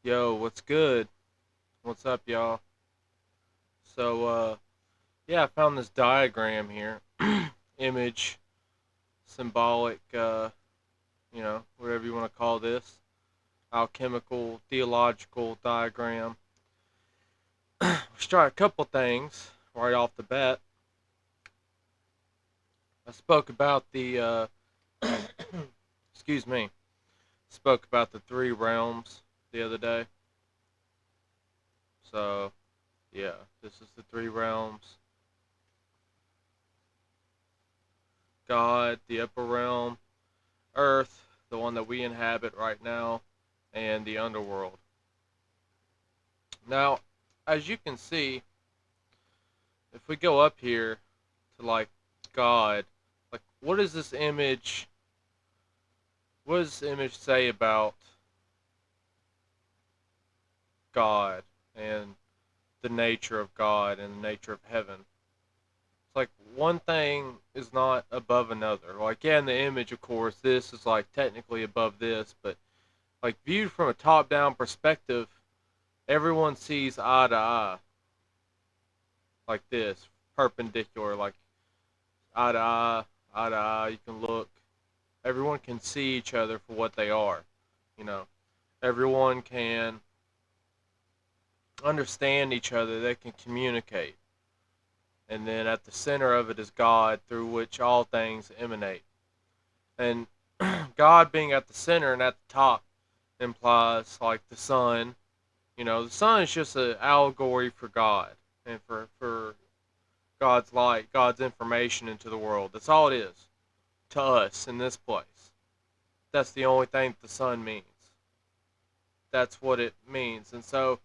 Yo, what's good? What's up, y'all? So, I found this diagram here. Image, symbolic, whatever you want to call this. Alchemical, theological diagram. Let's try a couple things right off the bat. I spoke about excuse me, spoke about the three realms the other day. So, yeah, this is the three realms: God, the upper realm, Earth, the one that we inhabit right now, and the underworld. Now, as you can see, if we go up here to like God, like what does this image say about God and the nature of God and the nature of heaven? It's like one thing is not above another. Like, yeah, in the image, of course, this is like technically above this, but like viewed from a top down perspective, everyone sees eye to eye like this, perpendicular, like eye to eye, eye to eye. You can look. Everyone can see each other for what they are. You know, everyone can understand each other. They can communicate. And then at the center of it is God, through which all things emanate. And God being at the center and at the top implies like the sun. You know, the sun is just an allegory for God and for God's light, God's information into the world. That's all it is to us in this place. That's the only thing the sun means. That's what it means. And so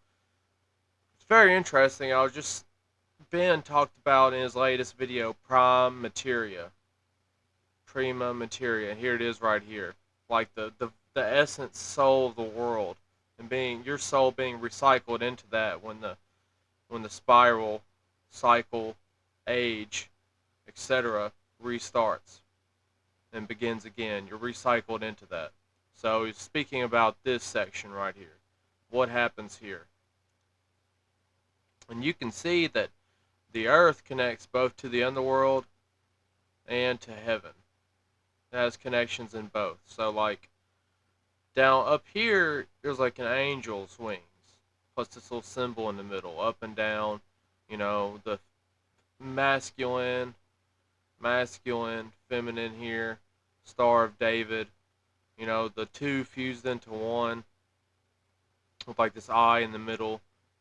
it's very interesting. I was just Ben talked about in his latest video prime materia, prima materia. Here it is right here. Like the essence soul of the world and being your soul being recycled into that when the spiral cycle age etc restarts and begins again. You're recycled into that. So he's speaking about this section right here. What happens here? And you can see that the earth connects both to the underworld and to heaven. It has connections in both. So like down up here there's like an angel's wings. Plus this little symbol in the middle, up and down, the masculine, feminine here, Star of David, the two fused into one with like this eye in the middle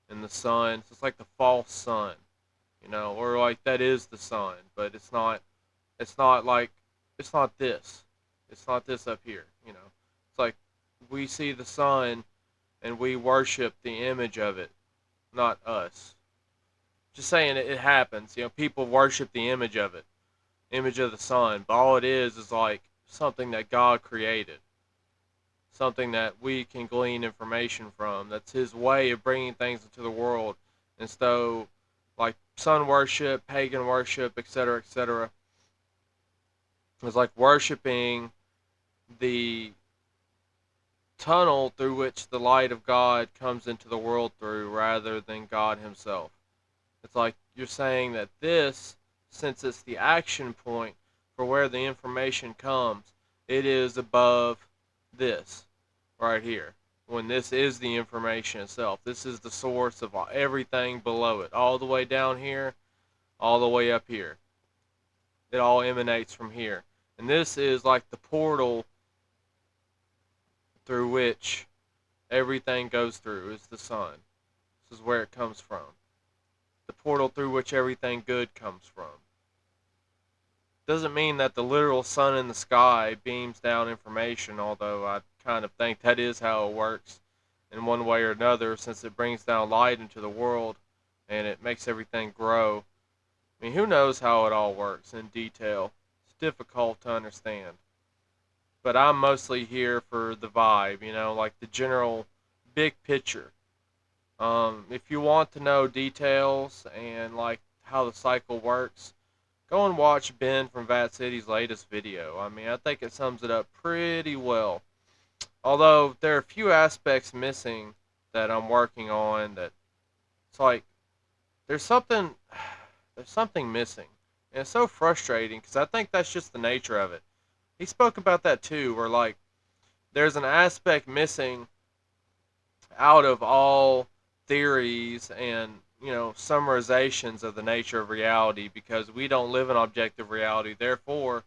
and the sun. So it's like the false sun, or like that is the sun, but it's not like it's not this. It's not this up here. It's like we see the sun and we worship the image of it, not us. Just saying it happens. People worship the image of it, image of the sun, but all it is like something that God created, something that we can glean information from. That's His way of bringing things into the world. And so, like sun worship, pagan worship, etc., is like worshiping the tunnel through which the light of God comes into the world through rather than God Himself. It's like you're saying that this, since it's the action point for where the information comes, it is above this right here. When this is the information itself, this is the source of everything below it, all the way down here, all the way up here. It all emanates from here. And this is like the portal through which everything goes through, is the sun. This is where it comes from. The portal through which everything good comes from. Doesn't mean that the literal sun in the sky beams down information, although I kind of think that is how it works in one way or another, since it brings down light into the world and it makes everything grow. I mean, who knows how it all works in detail? It's difficult to understand. But I'm mostly here for the vibe, like the general big picture. If you want to know details and like how the cycle works, go and watch Ben from Vat City's latest video. I mean, I think it sums it up pretty well. Although there are a few aspects missing that I'm working on that it's like there's something there's something missing. And it's so frustrating because I think that's just the nature of it. He spoke about that too, where like there's an aspect missing out of all theories and summarizations of the nature of reality because we don't live in objective reality. Therefore,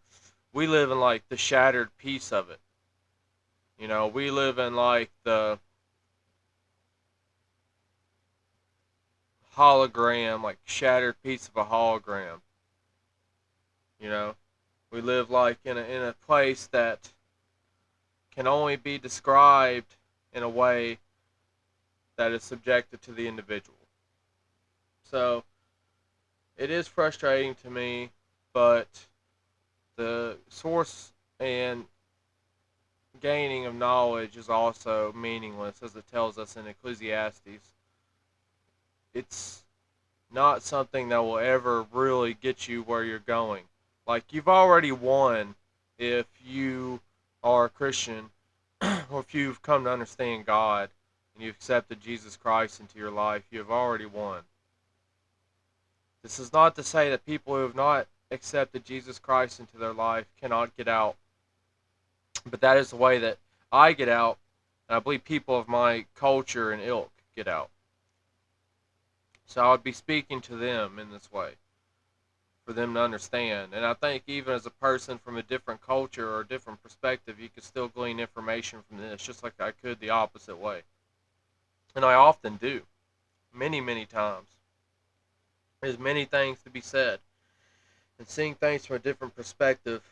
we live in like the shattered piece of it. We live in like the hologram, like shattered piece of a hologram. You know, we live like in a place that can only be described in a way that is subjective to the individual. So it is frustrating to me, but the source and gaining of knowledge is also meaningless, as it tells us in Ecclesiastes. It's not something that will ever really get you where you're going. Like, you've already won if you are a Christian, or if you've come to understand God and you've accepted Jesus Christ into your life. You have already won. This is not to say that people who have not accepted Jesus Christ into their life cannot get out, but that is the way that I get out, and I believe people of my culture and ilk get out. So I would be speaking to them in this way for them to understand. And I think even as a person from a different culture or a different perspective, you could still glean information from this, just like I could the opposite way. And I often do, many, many times. There's many things to be said. And seeing things from a different perspective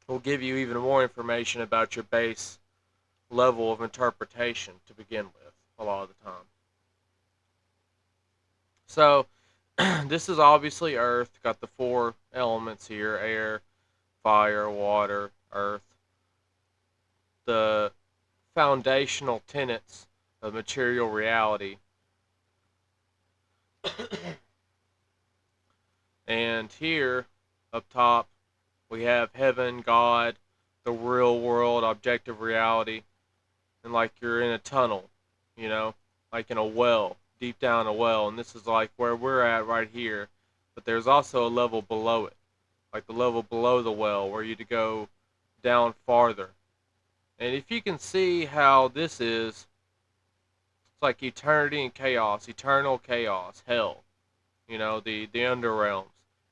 will give you even more information about your base level of interpretation to begin with, a lot of the time. So, this is obviously Earth. Got the four elements here: air, fire, water, earth. The foundational tenets of material reality. And here, up top, we have heaven, God, the real world, objective reality, and like you're in a tunnel, like in a well, deep down a well. And this is like where we're at right here. But there's also a level below it, like the level below the well, where you to go down farther. And if you can see how this is, it's like eternity and chaos, eternal chaos, hell, the underrealms,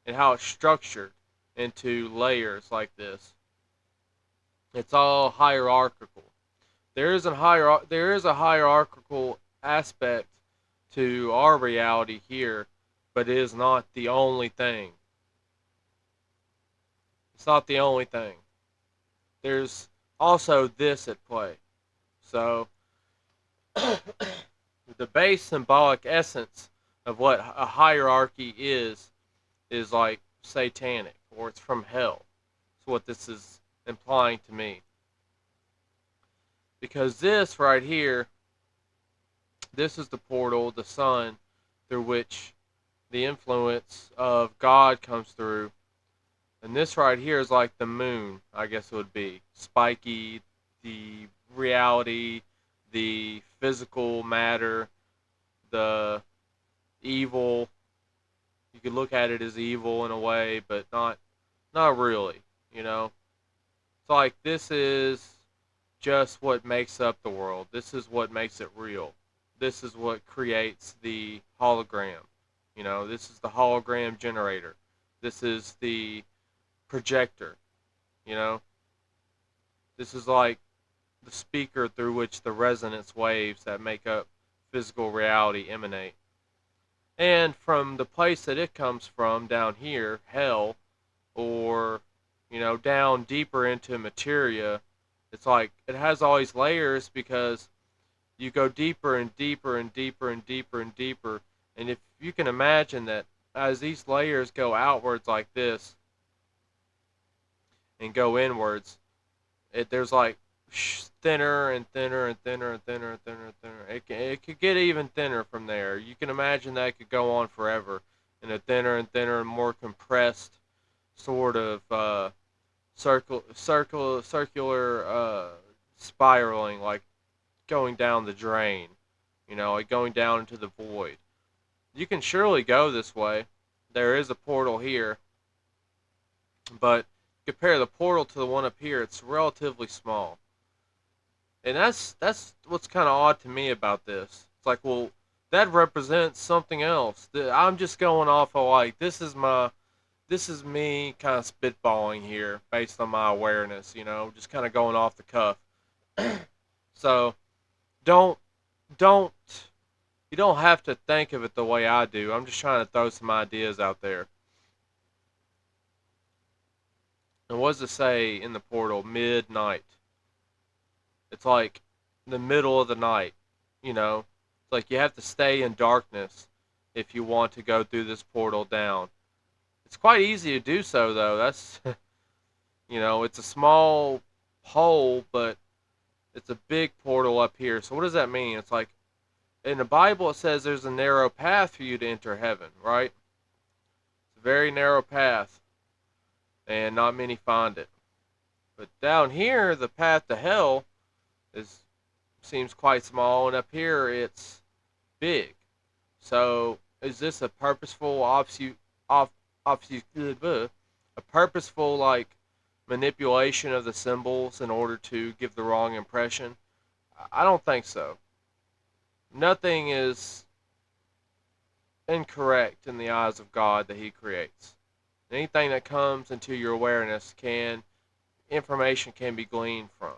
and how it's structured into layers like this. It's all hierarchical. There is a hierarchical aspect to our reality here, but it is not the only thing. It's not the only thing. There's also this at play. So the base symbolic essence of what a hierarchy is like satanic, or it's from hell. That's what this is implying to me. Because this right here, this is the portal, the sun, through which the influence of God comes through. And this right here is like the moon, I guess it would be. Spiky, the reality, the physical matter, the evil. You could look at it as evil in a way, but not really, It's like this is just what makes up the world. This is what makes it real. This is what creates the hologram. This is the hologram generator. This is the projector. You know, this is like the speaker through which the resonance waves that make up physical reality emanate. And from the place that it comes from down here, hell, or, down deeper into materia, it's like it has all these layers because you go deeper and deeper and deeper and deeper and deeper. And if you can imagine that as these layers go outwards like this and go inwards, there's like thinner and thinner and thinner and thinner and thinner and thinner. It could get even thinner from there. You can imagine that it could go on forever in a thinner and thinner and more compressed sort of circular spiraling, like going down the drain, like going down into the void. You can surely go this way. There is a portal here, but compare the portal to the one up here, it's relatively small. And that's what's kind of odd to me about this. It's like, well, that represents something else. I'm just going off of like this is me kind of spitballing here based on my awareness, just kind of going off the cuff. So don't don't you don't have to think of it the way I do. I'm just trying to throw some ideas out there. And what does it say in the portal? Midnight. It's like the middle of the night, you know. It's like you have to stay in darkness if you want to go through this portal down. It's quite easy to do so though. That's it's a small hole, but it's a big portal up here. So what does that mean? It's like in the Bible it says there's a narrow path for you to enter heaven, right? It's a very narrow path, and not many find it. But down here, the path to hell is seems quite small, and up here it's big. So is this a purposeful off, a purposeful like manipulation of the symbols in order to give the wrong impression? I don't think so. Nothing is incorrect in the eyes of God that He creates. Anything that comes into your awareness information can be gleaned from.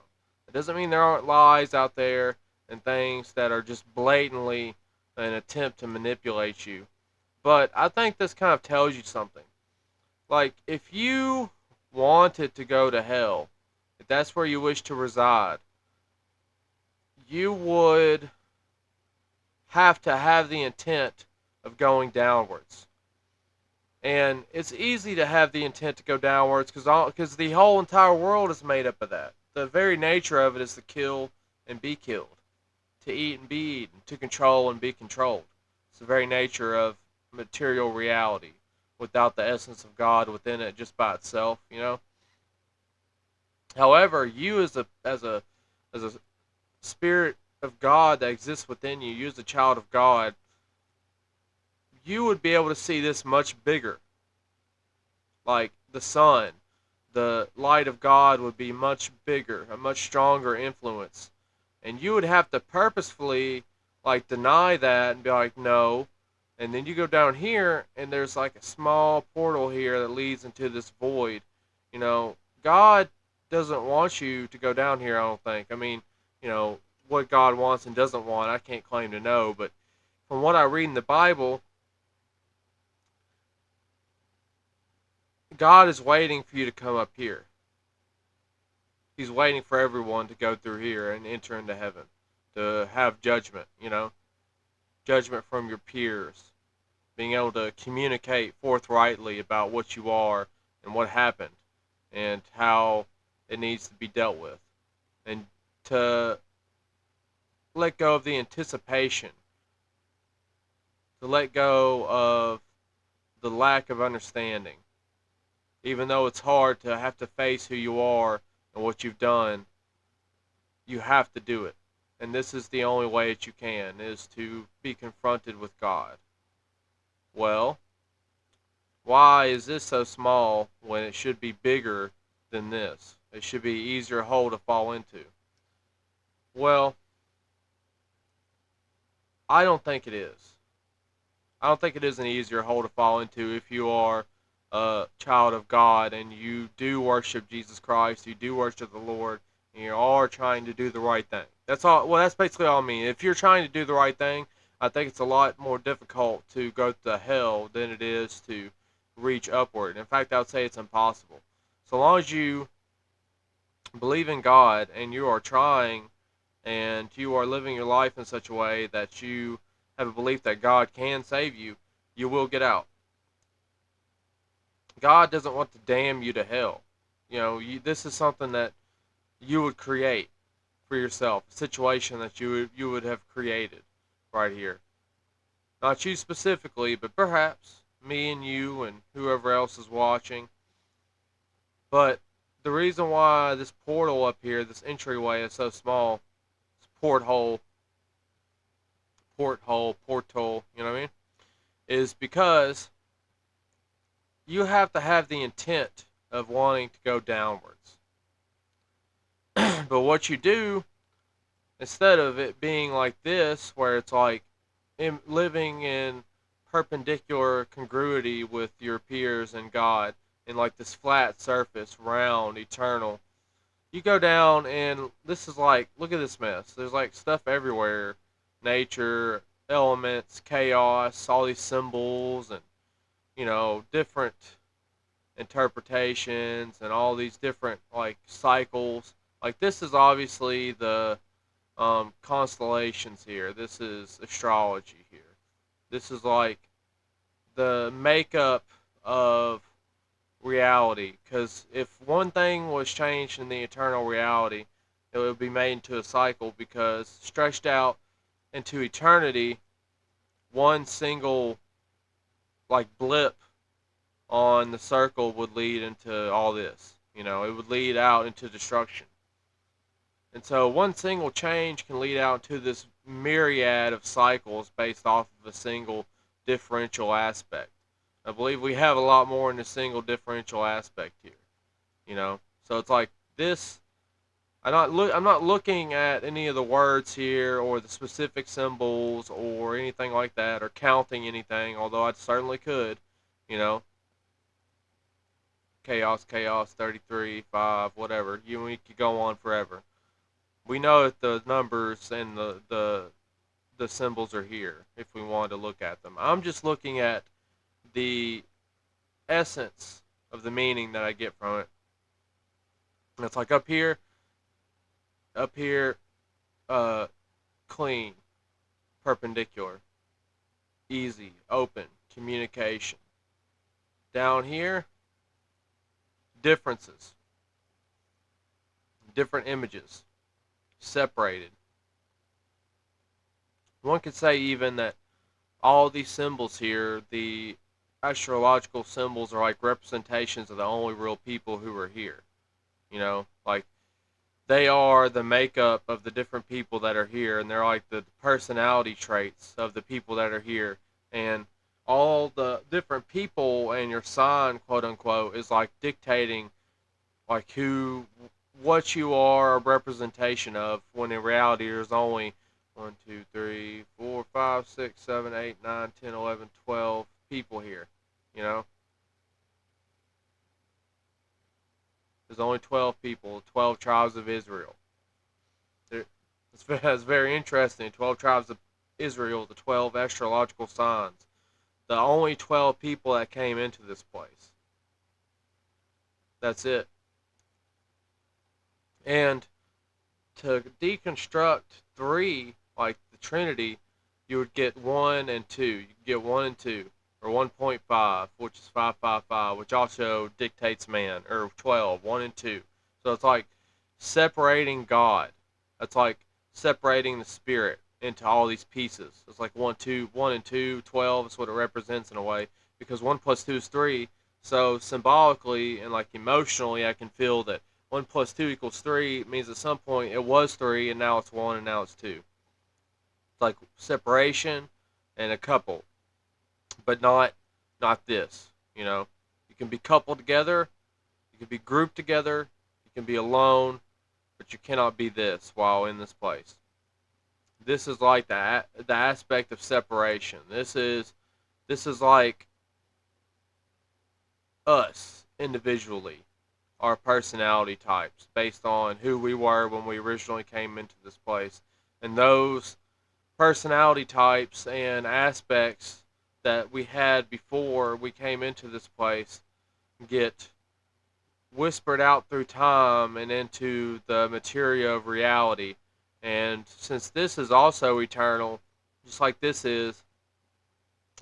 It doesn't mean there aren't lies out there and things that are just blatantly an attempt to manipulate you. But I think this kind of tells you something. Like, if you wanted to go to hell, if that's where you wish to reside, you would have to have the intent of going downwards. And it's easy to have the intent to go downwards because the whole entire world is made up of that. The very nature of it is to kill and be killed, to eat and be eaten, to control and be controlled. It's the very nature of material reality without the essence of God within it just by itself. However, you as a spirit of God that exists within you, you as a child of God, you would be able to see this much bigger. Like the sun, the light of God would be much bigger, a much stronger influence. And you would have to purposefully like deny that and be like, no. And then you go down here and there's like a small portal here that leads into this void. God doesn't want you to go down here, I don't think. I mean, what God wants and doesn't want, I can't claim to know, but from what I read in the Bible, God is waiting for you to come up here. He's waiting for everyone to go through here and enter into heaven, to have judgment, judgment from your peers, being able to communicate forthrightly about what you are and what happened and how it needs to be dealt with, and to let go of the anticipation, to let go of the lack of understanding. Even though it's hard to have to face who you are and what you've done, you have to do it. And this is the only way that you can, is to be confronted with God. Well, why is this so small when it should be bigger than this? It should be easier hole to fall into. Well, I don't think it is. I don't think it is an easier hole to fall into if you are a child of God and you do worship Jesus Christ, you do worship the Lord, and you are trying to do the right thing. That's all. Well, that's basically all I mean. If you're trying to do the right thing, I think it's a lot more difficult to go to hell than it is to reach upward. In fact, I would say it's impossible. So long as you believe in God and you are trying and you are living your life in such a way that you have a belief that God can save you, you will get out. God doesn't want to damn you to hell. This is something that you would create for yourself, a situation that you would have created right here. Not you specifically, but perhaps me and you and whoever else is watching. But the reason why this portal up here, this entryway is so small, porthole, portal, you know what I mean? Is because you have to have the intent of wanting to go downwards. But what you do, instead of it being like this, where it's like living in perpendicular congruity with your peers and God, in like this flat surface, round, eternal, you go down and this is like, look at this mess. There's like stuff everywhere, nature, elements, chaos, all these symbols, and different interpretations and all these different like cycles. Like this is obviously the constellations here. This is astrology here. This is like the makeup of reality. Because if one thing was changed in the eternal reality, it would be made into a cycle. Because stretched out into eternity, one single like blip on the circle would lead into all this. It would lead out into destruction. And so one single change can lead out to this myriad of cycles based off of a single differential aspect. I believe we have a lot more in a single differential aspect here. So it's like this. I'm not looking at any of the words here or the specific symbols or anything like that or counting anything, although I certainly could. You know, chaos, 33, 5, whatever. We could go on forever. We know that the numbers and the symbols are here if we wanted to look at them. I'm just looking at the essence of the meaning that I get from it. And it's like up here, uh, clean, perpendicular, easy, open, communication. Down here, differences, different images, separated. One could say even that all these symbols here, the astrological symbols, are like representations of the only real people who are here. Like they are the makeup of the different people that are here, and they're like the personality traits of the people that are here. And all the different people and your sign, quote unquote, is like dictating like what you are a representation of, when in reality there's only 1, 2, 3, 4, 5, 6, 7, 8, 9, 10, 11, 12 people here. You know, there's only 12 people, 12 tribes of Israel. It's very interesting. 12 tribes of Israel, the 12 astrological signs, the only 12 people that came into this place. That's it. And to deconstruct three, like the Trinity, you would get one and two. You get one and two, or 1.5, which is 555, which also dictates man, or 12, one and two. So it's like separating God. It's like separating the spirit into all these pieces. It's like 1 and 2, 12 is what it represents in a way, because 1 plus 2 is 3. So symbolically and like emotionally, I can feel that 1 plus 2 equals 3 means at some point it was 3 and now it's 1 and now it's 2. It's like separation and a couple, but not this. You can be coupled together, you can be grouped together, you can be alone, but you cannot be this while in this place. This is like the aspect of separation. This is like us individually, our personality types based on who we were when we originally came into this place. And those personality types and aspects that we had before we came into this place get whispered out through time and into the materia of reality. And since this is also eternal, just like this is,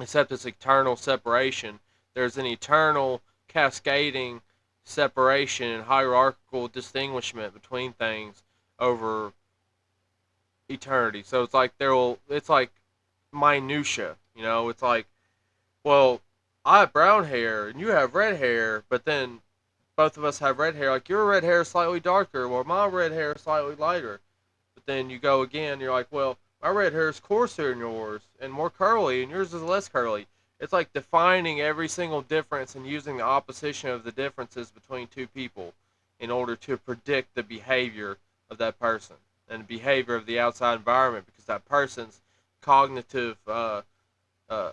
except it's eternal separation, there's an eternal cascading separation and hierarchical distinguishment between things over eternity. So it's like minutia. It's like, well, I have brown hair and you have red hair, but then both of us have red hair. Like your red hair is slightly darker, or my red hair is slightly lighter. But then you go again, you're like, well, my red hair is coarser than yours and more curly, and yours is less curly. It's like defining every single difference and using the opposition of the differences between two people in order to predict the behavior of that person and the behavior of the outside environment, because that person's cognitive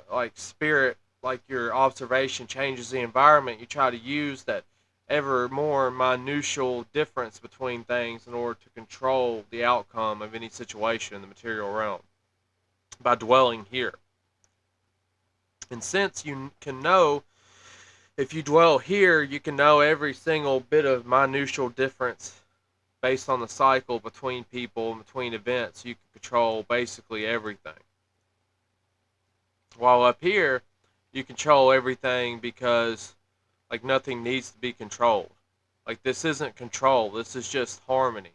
like spirit, like your observation changes the environment. You try to use that ever more minutial difference between things in order to control the outcome of any situation in the material realm by dwelling here. And since you can know, if you dwell here, you can know every single bit of minutial difference based on the cycle between people and between events. You can control basically everything. While up here, you control everything because like nothing needs to be controlled. Like this isn't control. This is just harmony.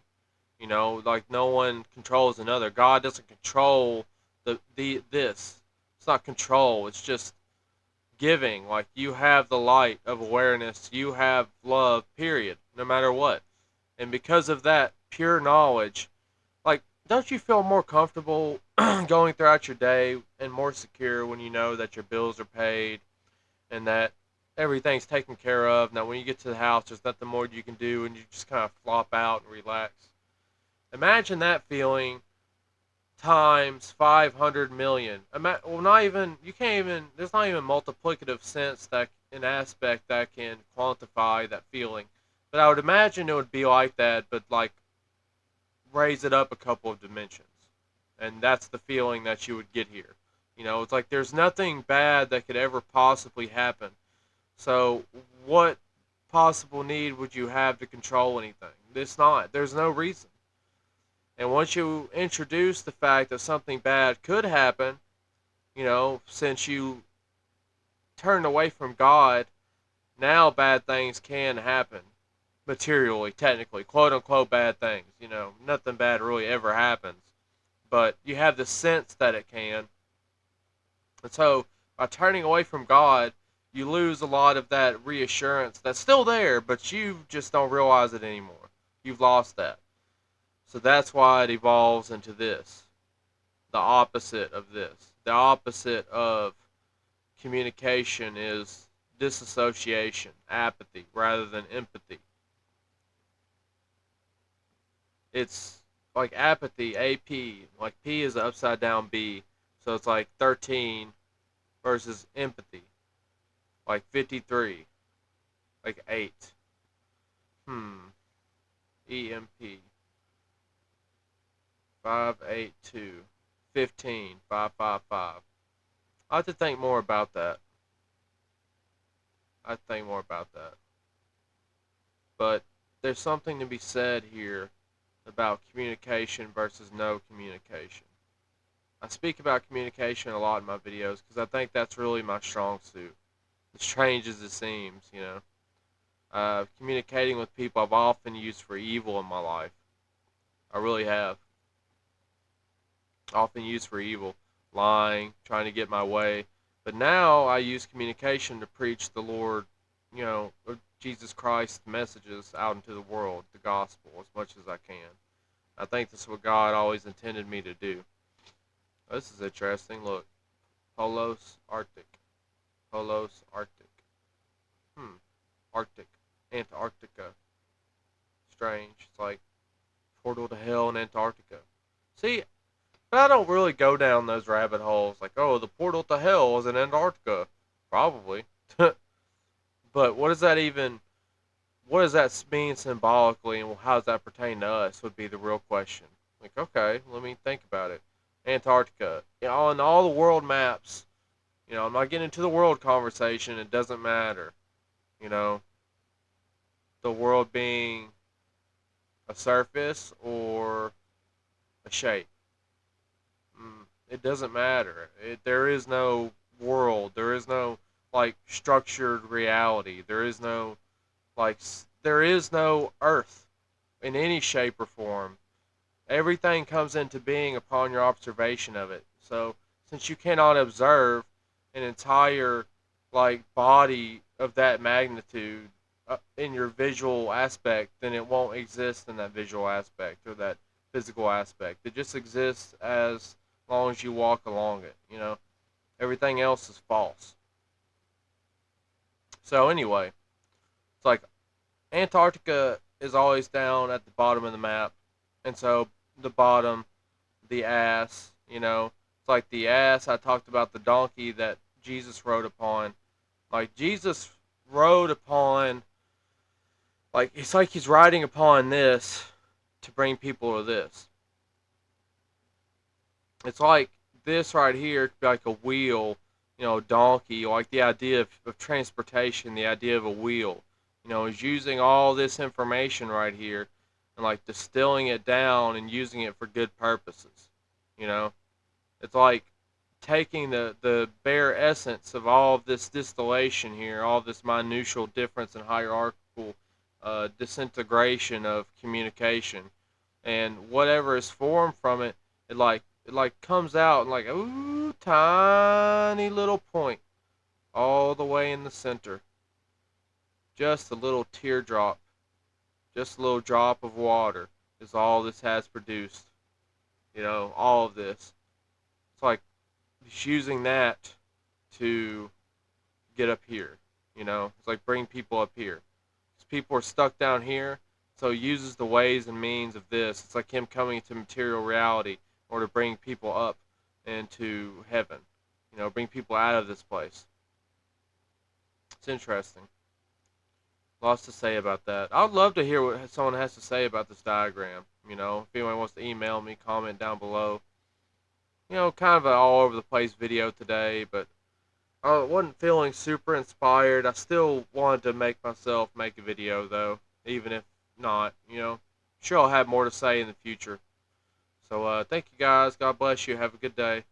Like no one controls another. God doesn't control the this. It's not control. It's just giving. Like you have the light of awareness. You have love. Period. No matter what. And because of that pure knowledge, like don't you feel more comfortable going throughout your day and more secure when you know that your bills are paid and that everything's taken care of? Now, when you get to the house, there's nothing more you can do, and you just kind of flop out and relax. Imagine that feeling times 500 million. Well, not even, you can't even, there's not even multiplicative sense that an aspect that can quantify that feeling. But I would imagine it would be like that, but like raise it up a couple of dimensions. And that's the feeling that you would get here. It's like there's nothing bad that could ever possibly happen. So, what possible need would you have to control anything? It's not. There's no reason. And once you introduce the fact that something bad could happen, since you turned away from God, now bad things can happen. Materially, technically, quote unquote bad things. Nothing bad really ever happens. But you have the sense that it can. And so, by turning away from God, you lose a lot of that reassurance that's still there, but you just don't realize it anymore. You've lost that. So that's why it evolves into this. The opposite of this. The opposite of communication is disassociation, apathy, rather than empathy. It's like apathy, AP, like P is an upside down B. So it's like 13 versus empathy, like 53, like 8. Hmm. EMP. 582. 15. 555. I have to think more about that. I have to think more about that. But there's something to be said here about communication versus no communication. I speak about communication a lot in my videos because I think that's really my strong suit. As strange as it seems, communicating with people I've often used for evil in my life. I really have. Often used for evil, lying, trying to get my way. But now I use communication to preach the Lord, Jesus Christ's messages out into the world, the gospel, as much as I can. I think this is what God always intended me to do. This is interesting. Look, Polos Arctic. Polos Arctic. Arctic. Antarctica. Strange. It's like portal to hell in Antarctica. See, but I don't really go down those rabbit holes like, oh, the portal to hell is in Antarctica. Probably. But what does that mean symbolically, and how does that pertain to us would be the real question. Like, okay, let me think about it. Antarctica. On all the world maps, I'm not getting into the world conversation. It doesn't matter. You know, the world being a surface or a shape. It doesn't matter. There is no world. There is no like structured reality. Like there is no earth in any shape or form. Everything comes into being upon your observation of it. So since you cannot observe an entire like body of that magnitude in your visual aspect, then it won't exist in that visual aspect or that physical aspect. It just exists as long as you walk along it. Everything else is false. So anyway, it's like Antarctica is always down at the bottom of the map, and so the bottom, the ass, it's like the ass. I talked about the donkey that Jesus rode upon. Like Jesus rode upon, like it's like he's riding upon this to bring people to this. It's like this right here could be like a wheel, donkey, like the idea of transportation, the idea of a wheel, is using all this information right here and like distilling it down and using it for good purposes. You know, it's like taking the bare essence of all of this distillation here, all this minutial difference and hierarchical disintegration of communication, and whatever is formed from it, it like comes out and like ooh tiny little point all the way in the center, just a little teardrop, just a little drop of water is all this has produced. All of this. It's like he's using that to get up here. It's like bring people up here. Because people are stuck down here, so he uses the ways and means of this. It's like him coming into material reality or to bring people up into heaven. Bring people out of this place. It's interesting. Lots to say about that. I'd love to hear what someone has to say about this diagram. If anyone wants to email me, comment down below. Kind of an all over the place video today, but I wasn't feeling super inspired. I still wanted to make myself make a video though, even if not. Sure I'll have more to say in the future. So thank you guys. God bless you. Have a good day.